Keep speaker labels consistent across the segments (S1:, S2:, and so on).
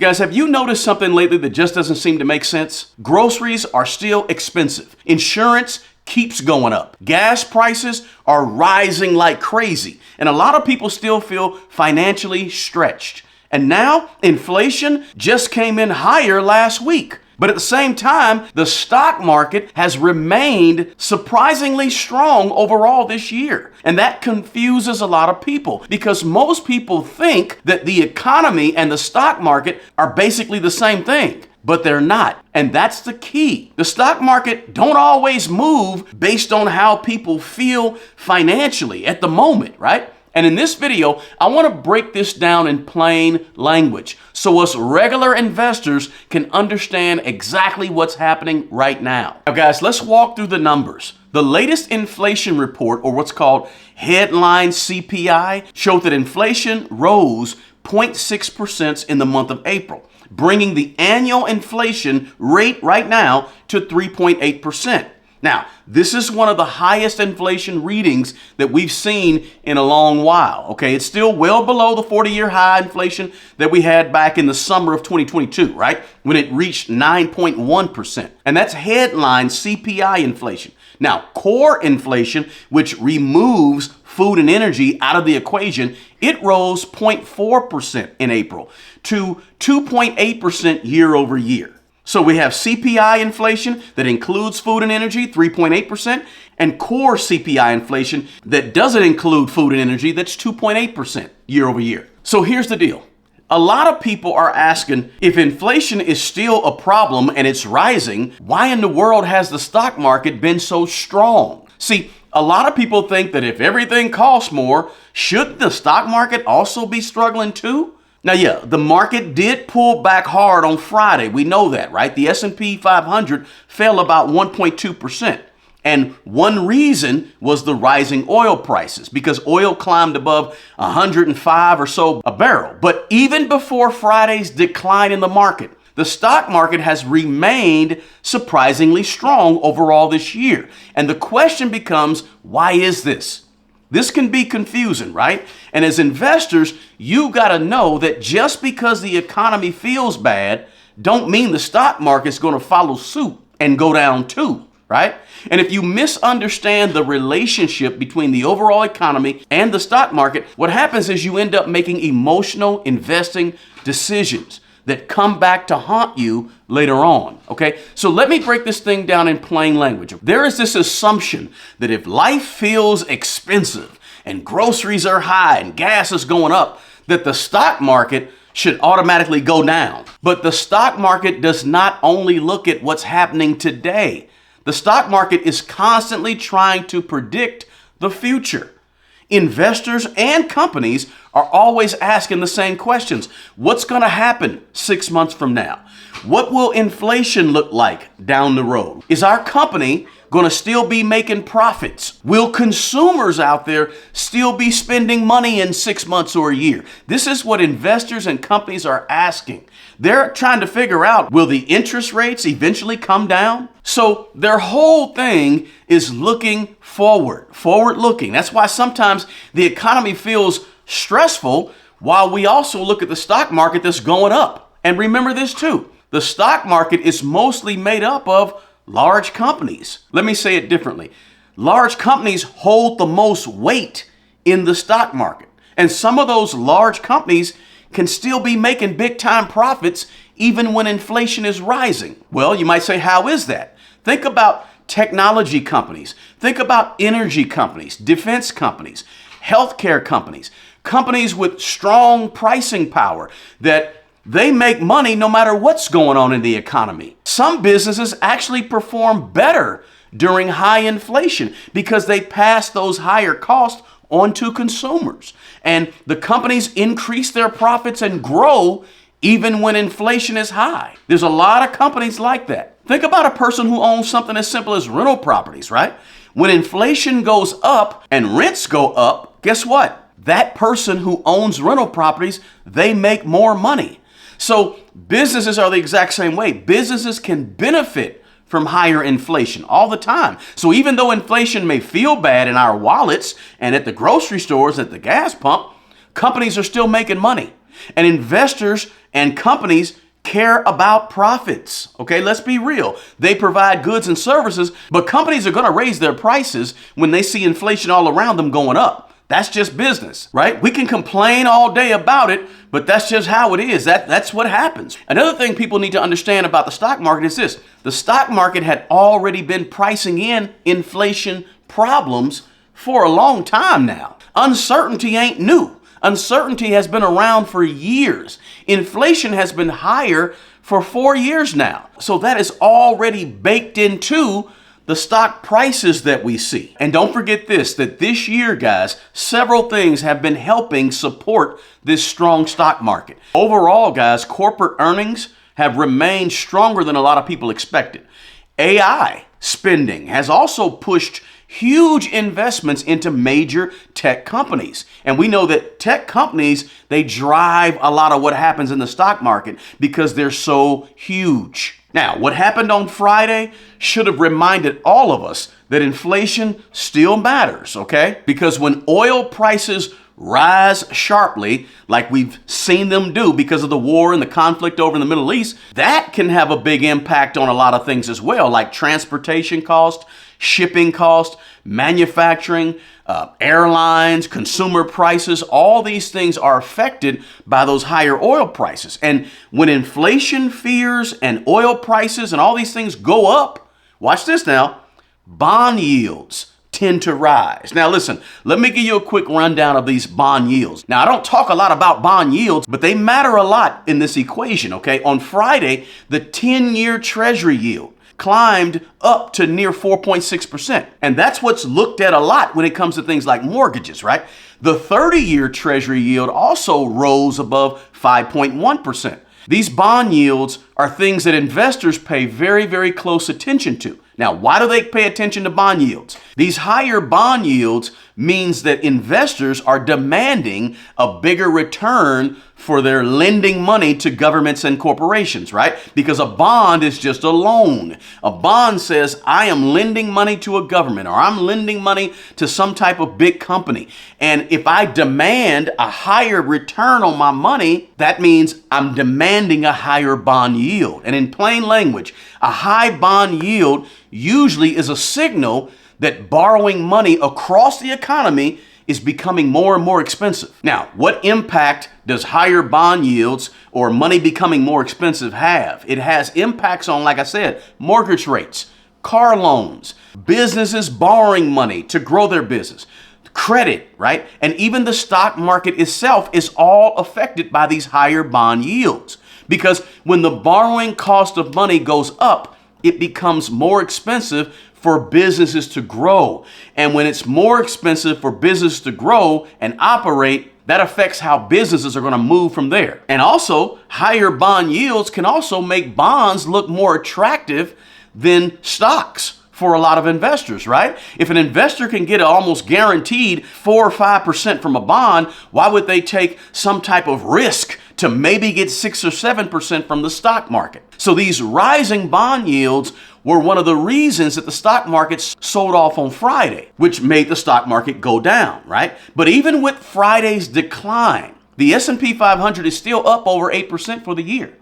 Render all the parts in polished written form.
S1: Guys, have you noticed something lately that just doesn't seem to make sense? Groceries are still expensive. Insurance keeps going up. Gas prices are rising like crazy. And a lot of people still feel financially stretched. And now inflation just came in higher last week. But at the same time, the stock market has remained surprisingly strong overall this year. And that confuses a lot of people because most people think that the economy and the stock market are basically the same thing. But they're not. And that's the key. The stock market don't always move based on how people feel financially at the moment, right? And in this video, I want to break this down in plain language so us regular investors can understand exactly what's happening right now. Now, guys, let's walk through the numbers. The latest inflation report, or what's called headline CPI, showed that inflation rose 0.6% in the month of April, bringing the annual inflation rate right now to 3.8%. Now, this is one of the highest inflation readings that we've seen in a long while, okay? It's still well below the 40-year high inflation that we had back in the summer of 2022, right? When it reached 9.1%. And that's headline CPI inflation. Now, core inflation, which removes food and energy out of the equation, it rose 0.4% in April to 2.8% year over year. So we have CPI inflation that includes food and energy, 3.8%, and core CPI inflation that doesn't include food and energy, that's 2.8% year over year. So here's the deal. A lot of people are asking, if inflation is still a problem and it's rising, why in the world has the stock market been so strong? See, a lot of people think that if everything costs more, shouldn't the stock market also be struggling too? Now, yeah, the market did pull back hard on Friday. We know that, right? The S&P 500 fell about 1.2%. And one reason was the rising oil prices because oil climbed above 105 or so a barrel. But even before Friday's decline in the market, the stock market has remained surprisingly strong overall this year. And the question becomes, why is this? This can be confusing, right? And as investors, you got to know that just because the economy feels bad, don't mean the stock market's going to follow suit and go down too, right? And if you misunderstand the relationship between the overall economy and the stock market, what happens is you end up making emotional investing decisions that come back to haunt you later on, okay? So let me break this thing down in plain language. There is this assumption that if life feels expensive and groceries are high and gas is going up, that the stock market should automatically go down. But the stock market does not only look at what's happening today. The stock market is constantly trying to predict the future. Investors and companies are always asking the same questions. What's going to happen 6 months from now? What will inflation look like down the road? Is our company going to still be making profits? Will consumers out there still be spending money in 6 months or a year? This is what investors and companies are asking. They're trying to figure out, will the interest rates eventually come down? So their whole thing is looking forward looking. That's why sometimes the economy feels stressful while we also look at the stock market that's going up. And remember this too, the stock market is mostly made up of large companies. Let me say it differently. Large companies hold the most weight in the stock market. And some of those large companies can still be making big time profits even when inflation is rising. Well, you might say, how is that? Think about technology companies. Think about energy companies, defense companies, healthcare companies, companies with strong pricing power that they make money no matter what's going on in the economy. Some businesses actually perform better during high inflation because they pass those higher costs on to consumers. And the companies increase their profits and grow even when inflation is high. There's a lot of companies like that. Think about a person who owns something as simple as rental properties, right? When inflation goes up and rents go up, guess what? That person who owns rental properties, they make more money. So businesses are the exact same way. Businesses can benefit from higher inflation all the time. So even though inflation may feel bad in our wallets and at the grocery stores, at the gas pump, companies are still making money. And investors and companies care about profits. Okay, let's be real. They provide goods and services, but companies are going to raise their prices when they see inflation all around them going up. That's just business, right? We can complain all day about it, but that's just how it is. That's what happens. Another thing people need to understand about the stock market is this. The stock market had already been pricing in inflation problems for a long time now. Uncertainty ain't new. Uncertainty has been around for years. Inflation has been higher for 4 years now. So that is already baked into the stock prices that we see. And don't forget this, that this year, guys, several things have been helping support this strong stock market. Overall, guys, corporate earnings have remained stronger than a lot of people expected. AI spending has also pushed huge investments into major tech companies. And we know that tech companies, they drive a lot of what happens in the stock market because they're so huge. Now, what happened on Friday should have reminded all of us that inflation still matters, okay? Because when oil prices rise sharply, like we've seen them do because of the war and the conflict over in the Middle East, that can have a big impact on a lot of things as well, like transportation cost, shipping cost, manufacturing, airlines, consumer prices. All these things are affected by those higher oil prices. And when inflation fears and oil prices and all these things go up, watch this now, bond yields tend to rise. Now listen, let me give you a quick rundown of these bond yields. Now I don't talk a lot about bond yields, but they matter a lot in this equation, okay? On Friday, the 10-year Treasury yield climbed up to near 4.6%. And that's what's looked at a lot when it comes to things like mortgages, right? The 30-year Treasury yield also rose above 5.1%. These bond yields are things that investors pay very, very close attention to. Now, why do they pay attention to bond yields? These higher bond yields means that investors are demanding a bigger return for their lending money to governments and corporations, right? Because a bond is just a loan. A bond says, I am lending money to a government or I'm lending money to some type of big company. And if I demand a higher return on my money, that means I'm demanding a higher bond yield. And in plain language, a high bond yield usually is a signal that borrowing money across the economy is becoming more and more expensive. Now, what impact does higher bond yields or money becoming more expensive have? It has impacts on, like I said, mortgage rates, car loans, businesses borrowing money to grow their business, credit, right? And even the stock market itself is all affected by these higher bond yields. Because when the borrowing cost of money goes up, it becomes more expensive for businesses to grow. And when it's more expensive for business to grow and operate, that affects how businesses are going to move from there. And also, higher bond yields can also make bonds look more attractive than stocks for a lot of investors, right? If an investor can get almost guaranteed 4 or 5% from a bond, why would they take some type of risk to maybe get 6 or 7% from the stock market? So these rising bond yields were one of the reasons that the stock market sold off on Friday, which made the stock market go down, right? But even with Friday's decline, the S&P 500 is still up over 8% for the year.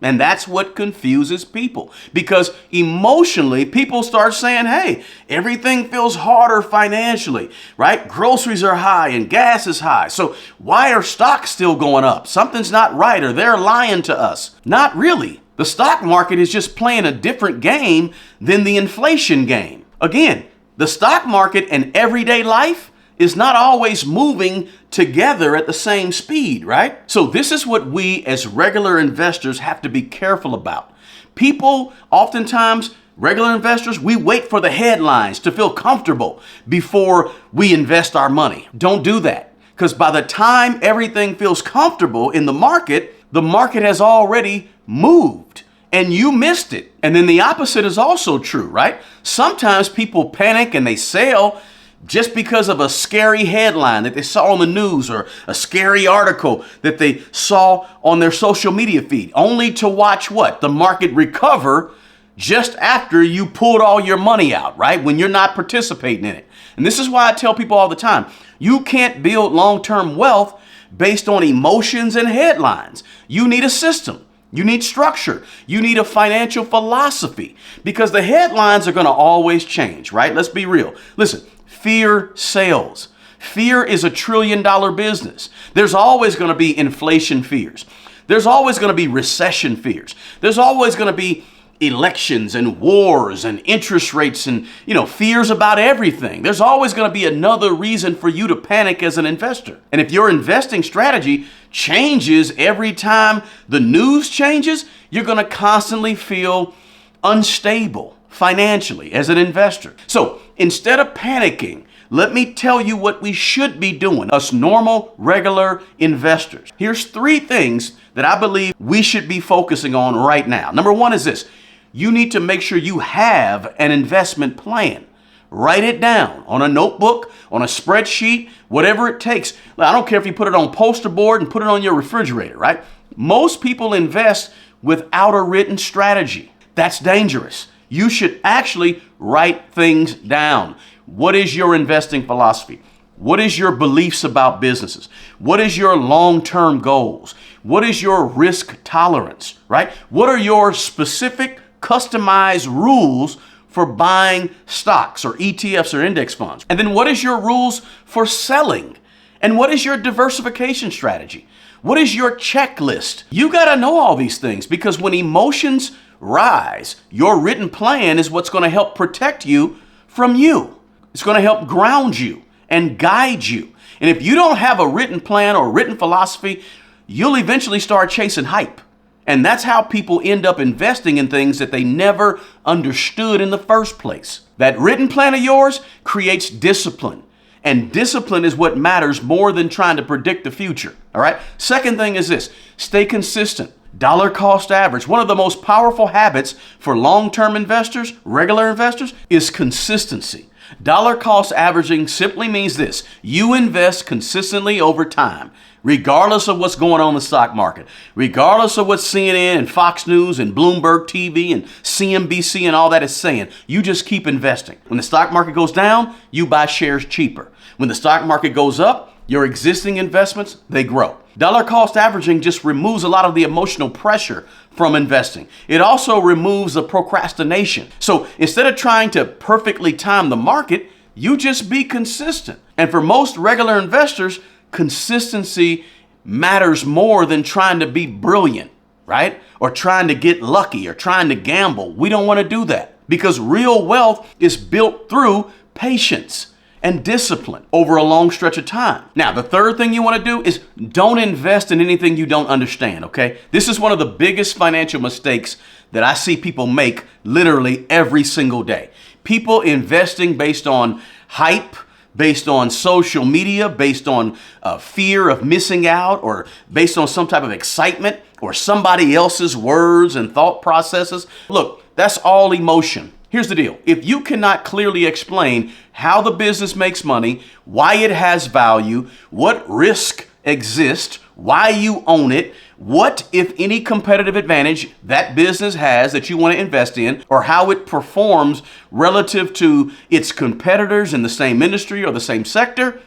S1: And that's what confuses people, because emotionally people start saying, hey, everything feels harder financially, right? Groceries are high and gas is high. So why are stocks still going up? Something's not right, or they're lying to us. Not really. The stock market is just playing a different game than the inflation game. Again, the stock market and everyday life is not always moving together at the same speed, right? So this is what we as regular investors have to be careful about. People, oftentimes, regular investors, we wait for the headlines to feel comfortable before we invest our money. Don't do that, because by the time everything feels comfortable in the market has already moved and you missed it. And then the opposite is also true, right? Sometimes people panic and they sell just because of a scary headline that they saw on the news or a scary article that they saw on their social media feed, only to watch what? The market recover just after you pulled all your money out, right? When you're not participating in it. And this is why I tell people all the time, you can't build long-term wealth based on emotions and headlines. You need a system. You need structure. You need a financial philosophy because the headlines are going to always change, right? Let's be real. Listen, fear sells. Fear is $1 trillion business. There's always going to be inflation fears. There's always going to be recession fears. There's always going to be elections and wars and interest rates and, fears about everything. There's always going to be another reason for you to panic as an investor. And if your investing strategy changes every time the news changes, you're going to constantly feel unstable financially as an investor. So instead of panicking, let me tell you what we should be doing, us normal, regular investors. Here's 3 things that I believe we should be focusing on right now. Number 1 is this. You need to make sure you have an investment plan. Write it down on a notebook, on a spreadsheet, whatever it takes. I don't care if you put it on poster board and put it on your refrigerator, right? Most people invest without a written strategy. That's dangerous. You should actually write things down. What is your investing philosophy? What is your beliefs about businesses? What is your long-term goals? What is your risk tolerance, right? What are your specific customized rules for buying stocks or ETFs or index funds? And then what is your rules for selling? And what is your diversification strategy? What is your checklist? You got to know all these things because when emotions rise, your written plan is what's going to help protect you from you. It's going to help ground you and guide you. And if you don't have a written plan or written philosophy, you'll eventually start chasing hype. And that's how people end up investing in things that they never understood in the first place. That written plan of yours creates discipline. And discipline is what matters more than trying to predict the future. All right. Second thing is this. Stay consistent. Dollar cost average. One of the most powerful habits for long-term investors, regular investors, is consistency. Dollar cost averaging simply means this. You invest consistently over time, regardless of what's going on in the stock market, regardless of what CNN and Fox News and Bloomberg TV and CNBC and all that is saying. You just keep investing. When the stock market goes down, you buy shares cheaper. When the stock market goes up, your existing investments, they grow. Dollar cost averaging just removes a lot of the emotional pressure from investing. It also removes the procrastination. So instead of trying to perfectly time the market, you just be consistent. And for most regular investors, consistency matters more than trying to be brilliant, right? Or trying to get lucky or trying to gamble. We don't want to do that because real wealth is built through patience and discipline over a long stretch of time. Now, the third thing you want to do is don't invest in anything you don't understand, okay? This is one of the biggest financial mistakes that I see people make literally every single day. People investing based on hype, based on social media, based on fear of missing out, or based on some type of excitement or somebody else's words and thought processes. Look, that's all emotion. Here's the deal. If you cannot clearly explain how the business makes money, why it has value, what risk exists, why you own it, what, if any, competitive advantage that business has that you want to invest in, or how it performs relative to its competitors in the same industry or the same sector,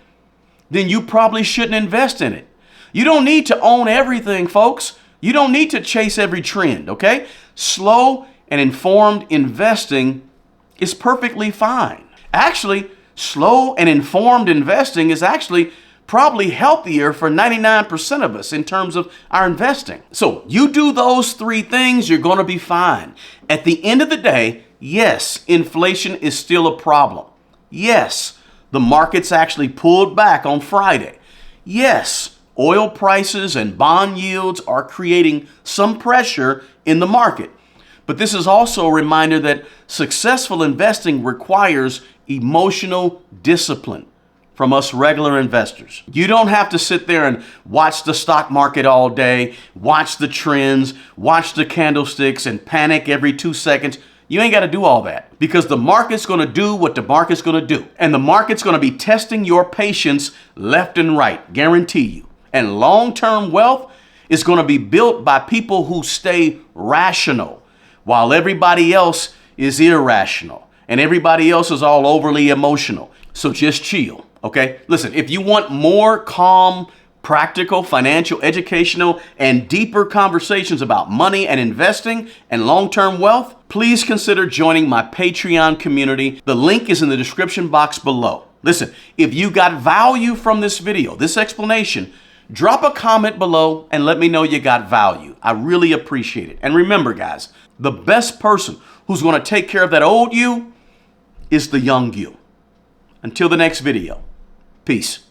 S1: then you probably shouldn't invest in it. You don't need to own everything, folks. You don't need to chase every trend, okay? Slow and informed investing is perfectly fine. Actually, slow and informed investing is actually probably healthier for 99% of us in terms of our investing. So you do those 3 things, you're going to be fine. At the end of the day, yes, inflation is still a problem. Yes, the markets actually pulled back on Friday. Yes, oil prices and bond yields are creating some pressure in the market. But this is also a reminder that successful investing requires emotional discipline from us regular investors. You don't have to sit there and watch the stock market all day, watch the trends, watch the candlesticks, and panic every 2 seconds. You ain't got to do all that because the market's going to do what the market's going to do. And the market's going to be testing your patience left and right, guarantee you. And long-term wealth is going to be built by people who stay rational, while everybody else is irrational and everybody else is all overly emotional. So just chill, okay? Listen, if you want more calm, practical, financial, educational, and deeper conversations about money and investing and long-term wealth, please consider joining my Patreon community. The link is in the description box below. Listen, if you got value from this video, this explanation, drop a comment below and let me know you got value. I really appreciate it. And remember, guys, the best person who's going to take care of that old you is the young you. Until the next video, peace.